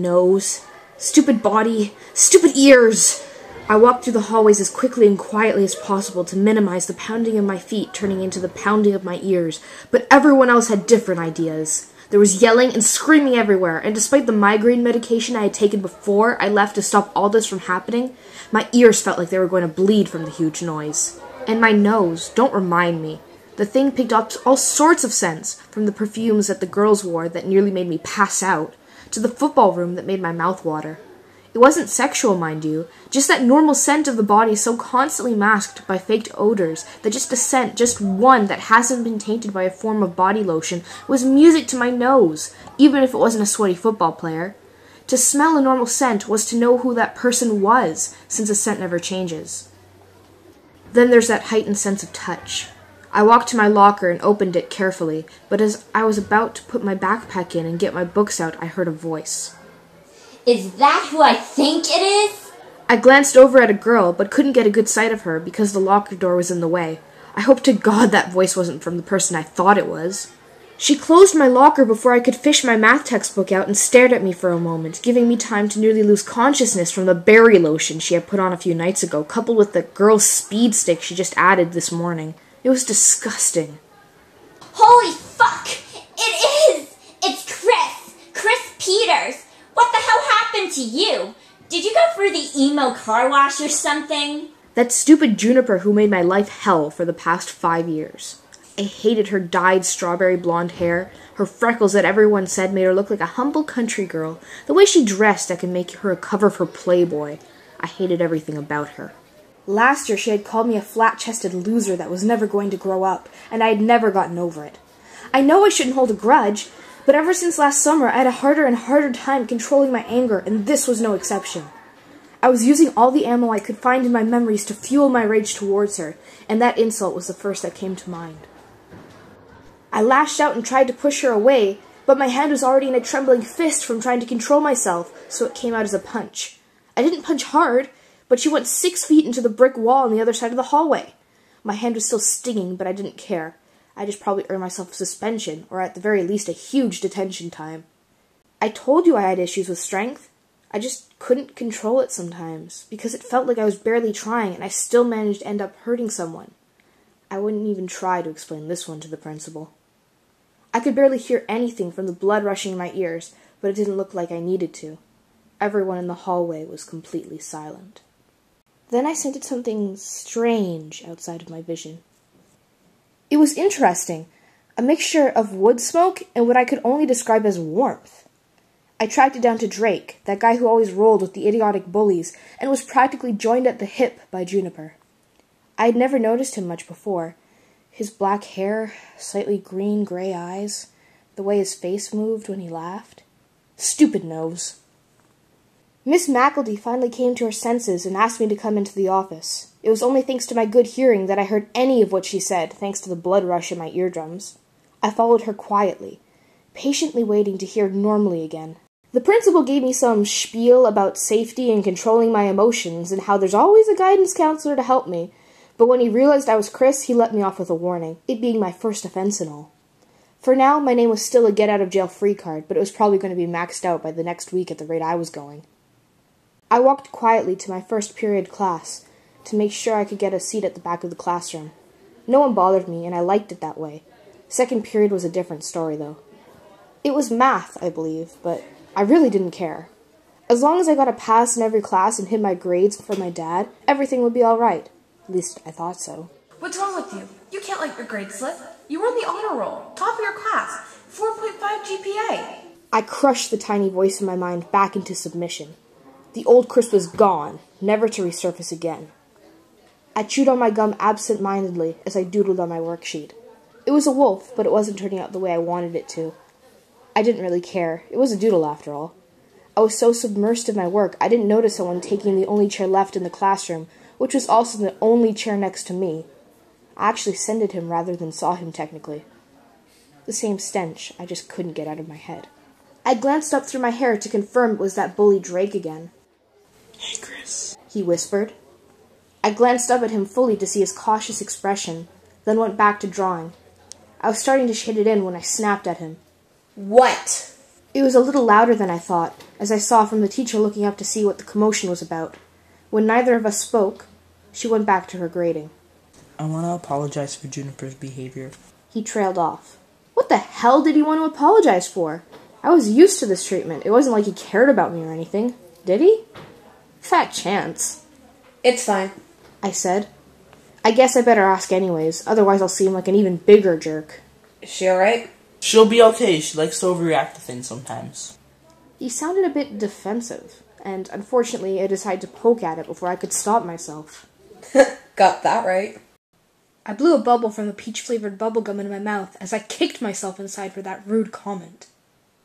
nose, stupid body, stupid ears. I walked through the hallways as quickly and quietly as possible to minimize the pounding of my feet turning into the pounding of my ears, but everyone else had different ideas. There was yelling and screaming everywhere, and despite the migraine medication I had taken before I left to stop all this from happening, my ears felt like they were going to bleed from the huge noise. And my nose, don't remind me. The thing picked up all sorts of scents, from the perfumes that the girls wore that nearly made me pass out, to the football room that made my mouth water. It wasn't sexual, mind you, just that normal scent of the body so constantly masked by faked odors that just a scent, just one that hasn't been tainted by a form of body lotion, was music to my nose, even if it wasn't a sweaty football player. To smell a normal scent was to know who that person was, since a scent never changes. Then there's that heightened sense of touch. I walked to my locker and opened it carefully, but as I was about to put my backpack in and get my books out, I heard a voice. Is that who I think it is? I glanced over at a girl, but couldn't get a good sight of her because the locker door was in the way. I hope to God that voice wasn't from the person I thought it was. She closed my locker before I could fish my math textbook out and stared at me for a moment, giving me time to nearly lose consciousness from the berry lotion she had put on a few nights ago, coupled with the girl's speed stick she just added this morning. It was disgusting. Holy fuck! It is! It's Chris! Chris Peters! What the hell happened to you? Did you go through the emo car wash or something? That stupid Juniper who made my life hell for the past 5 years. I hated her dyed strawberry blonde hair, her freckles that everyone said made her look like a humble country girl, the way she dressed that could make her a cover for Playboy. I hated everything about her. Last year she had called me a flat-chested loser that was never going to grow up, and I had never gotten over it. I know I shouldn't hold a grudge, but ever since last summer I had a harder and harder time controlling my anger, and this was no exception. I was using all the ammo I could find in my memories to fuel my rage towards her, and that insult was the first that came to mind. I lashed out and tried to push her away, but my hand was already in a trembling fist from trying to control myself, so it came out as a punch. I didn't punch hard, but she went 6 feet into the brick wall on the other side of the hallway. My hand was still stinging, but I didn't care. I just probably earned myself a suspension, or at the very least a huge detention time. I told you I had issues with strength. I just couldn't control it sometimes, because it felt like I was barely trying, and I still managed to end up hurting someone. I wouldn't even try to explain this one to the principal. I could barely hear anything from the blood rushing in my ears, but it didn't look like I needed to. Everyone in the hallway was completely silent. Then I scented something strange outside of my vision. It was interesting, a mixture of wood smoke and what I could only describe as warmth. I tracked it down to Drake, that guy who always rolled with the idiotic bullies, and was practically joined at the hip by Juniper. I had never noticed him much before. His black hair, slightly green-gray eyes, the way his face moved when he laughed. Stupid nose. Miss McEldy finally came to her senses and asked me to come into the office. It was only thanks to my good hearing that I heard any of what she said, thanks to the blood rush in my eardrums. I followed her quietly, patiently waiting to hear normally again. The principal gave me some spiel about safety and controlling my emotions and how there's always a guidance counselor to help me, but when he realized I was Chris, he let me off with a warning, it being my first offense and all. For now, my name was still a get-out-of-jail-free card, but it was probably going to be maxed out by the next week at the rate I was going. I walked quietly to my first period class to make sure I could get a seat at the back of the classroom. No one bothered me, and I liked it that way. Second period was a different story, though. It was math, I believe, but I really didn't care. As long as I got a pass in every class and hid my grades from my dad, everything would be all right. At least I thought so. What's wrong with you? You can't let your grades slip. You were on the honor roll, top of your class, 4.5 GPA. I crushed the tiny voice in my mind back into submission. The old Chris was gone, never to resurface again. I chewed on my gum absent-mindedly as I doodled on my worksheet. It was a wolf, but it wasn't turning out the way I wanted it to. I didn't really care. It was a doodle, after all. I was so submersed in my work, I didn't notice someone taking the only chair left in the classroom, which was also the only chair next to me. I actually scented him rather than saw him, technically. The same stench, I just couldn't get out of my head. I glanced up through my hair to confirm it was that bully Drake again. Hey, Chris, he whispered. I glanced up at him fully to see his cautious expression, then went back to drawing. I was starting to shade it in when I snapped at him. What? It was a little louder than I thought, as I saw from the teacher looking up to see what the commotion was about. When neither of us spoke, she went back to her grading. I want to apologize for Juniper's behavior. He trailed off. What the hell did he want to apologize for? I was used to this treatment. It wasn't like he cared about me or anything. Did he? Fat chance. It's fine, I said. I guess I better ask anyways, otherwise I'll seem like an even bigger jerk. Is she alright? She'll be okay. She likes to overreact to things sometimes. He sounded a bit defensive, and unfortunately I decided to poke at it before I could stop myself. Got that right. I blew a bubble from the peach-flavored bubblegum in my mouth as I kicked myself inside for that rude comment.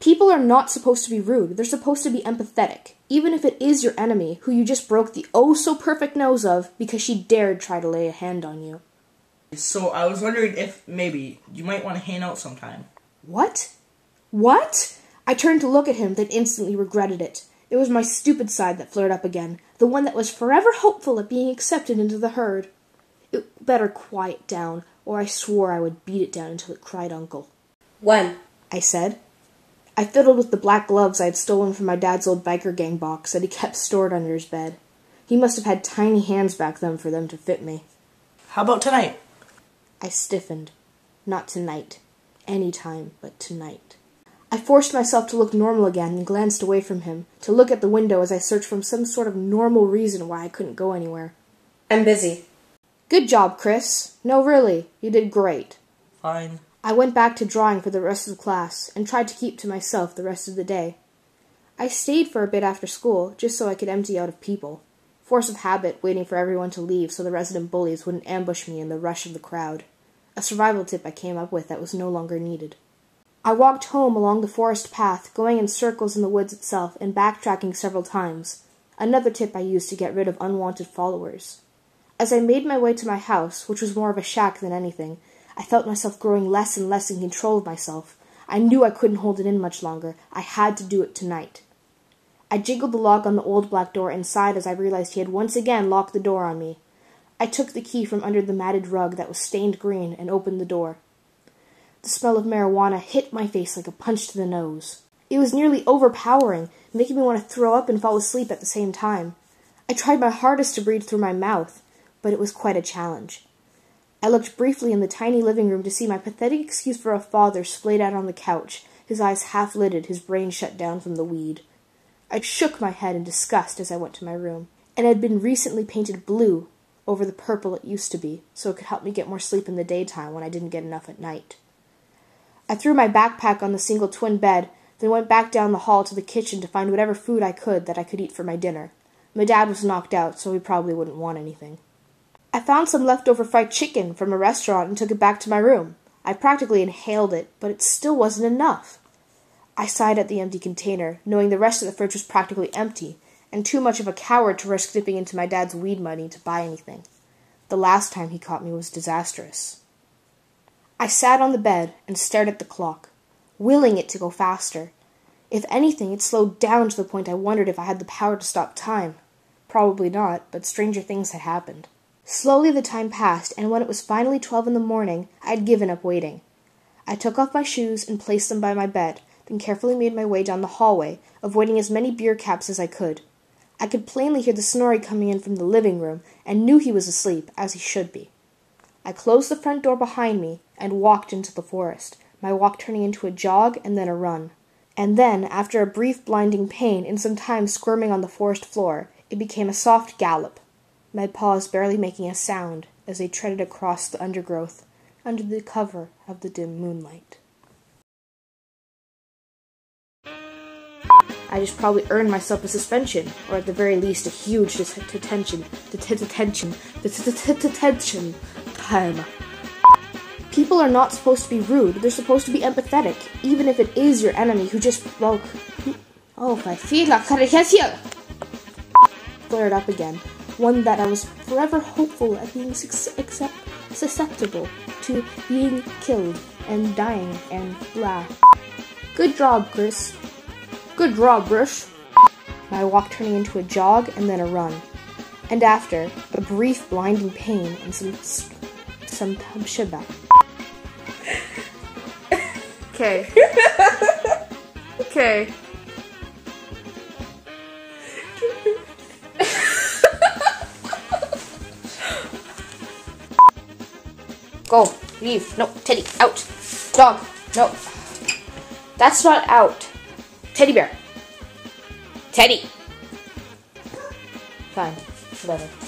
People are not supposed to be rude. They're supposed to be empathetic, even if it is your enemy who you just broke the oh-so-perfect nose of because she dared try to lay a hand on you. So I was wondering if maybe you might want to hang out sometime. What? What? I turned to look at him, then instantly regretted it. It was my stupid side that flared up again, the one that was forever hopeful at being accepted into the herd. It better quiet down, or I swore I would beat it down until it cried uncle. When? I said. I fiddled with the black gloves I had stolen from my dad's old biker gang box that he kept stored under his bed. He must have had tiny hands back then for them to fit me. How about tonight? I stiffened. Not tonight. Any time but tonight. I forced myself to look normal again and glanced away from him, to look at the window as I searched for some sort of normal reason why I couldn't go anywhere. I'm busy. Good job, Chris. No, really. You did great. Fine. I went back to drawing for the rest of the class and tried to keep to myself the rest of the day. I stayed for a bit after school, just so I could empty out of people. Force of habit, waiting for everyone to leave so the resident bullies wouldn't ambush me in the rush of the crowd. A survival tip I came up with that was no longer needed. I walked home along the forest path, going in circles in the woods itself and backtracking several times. Another tip I used to get rid of unwanted followers. As I made my way to my house, which was more of a shack than anything, I felt myself growing less and less in control of myself. I knew I couldn't hold it in much longer. I had to do it tonight. I jiggled the lock on the old black door inside as I realized he had once again locked the door on me. I took the key from under the matted rug that was stained green and opened the door. The smell of marijuana hit my face like a punch to the nose. It was nearly overpowering, making me want to throw up and fall asleep at the same time. I tried my hardest to breathe through my mouth, but it was quite a challenge. I looked briefly in the tiny living room to see my pathetic excuse for a father splayed out on the couch, his eyes half-lidded, his brain shut down from the weed. I shook my head in disgust as I went to my room, and it had been recently painted blue over the purple it used to be, so it could help me get more sleep in the daytime when I didn't get enough at night. I threw my backpack on the single twin bed, then went back down the hall to the kitchen to find whatever food I could that I could eat for my dinner. My dad was knocked out, so he probably wouldn't want anything. I found some leftover fried chicken from a restaurant and took it back to my room. I practically inhaled it, but it still wasn't enough. I sighed at the empty container, knowing the rest of the fridge was practically empty, and too much of a coward to risk dipping into my dad's weed money to buy anything. The last time he caught me was disastrous. I sat on the bed and stared at the clock, willing it to go faster. If anything, it slowed down to the point I wondered if I had the power to stop time. Probably not, but stranger things had happened. Slowly the time passed, and when it was finally 12 in the morning, I had given up waiting. I took off my shoes and placed them by my bed, then carefully made my way down the hallway, avoiding as many beer caps as I could. I could plainly hear the snoring coming in from the living room, and knew he was asleep, as he should be. I closed the front door behind me and walked into the forest, my walk turning into a jog and then a run. And then, after a brief blinding pain and some time squirming on the forest floor, it became a soft gallop, my paws barely making a sound as they treaded across the undergrowth under the cover of the dim moonlight. I just probably earned myself a suspension, or at the very least a huge detention time. People are not supposed to be rude, they're supposed to be empathetic, even if it is your enemy who just broke... Oh, I feel like flared up again, one that I was forever hopeful at being susceptible to being killed and dying and blah. Good job, Chris. Good job, Chris. My walk turning into a jog and then a run. And after, a brief blinding pain and some tabshiba. Okay. Okay. Go. Leave. No, Teddy. Out. Dog. No. That's not out. Teddy bear. Teddy. Fine. Whatever.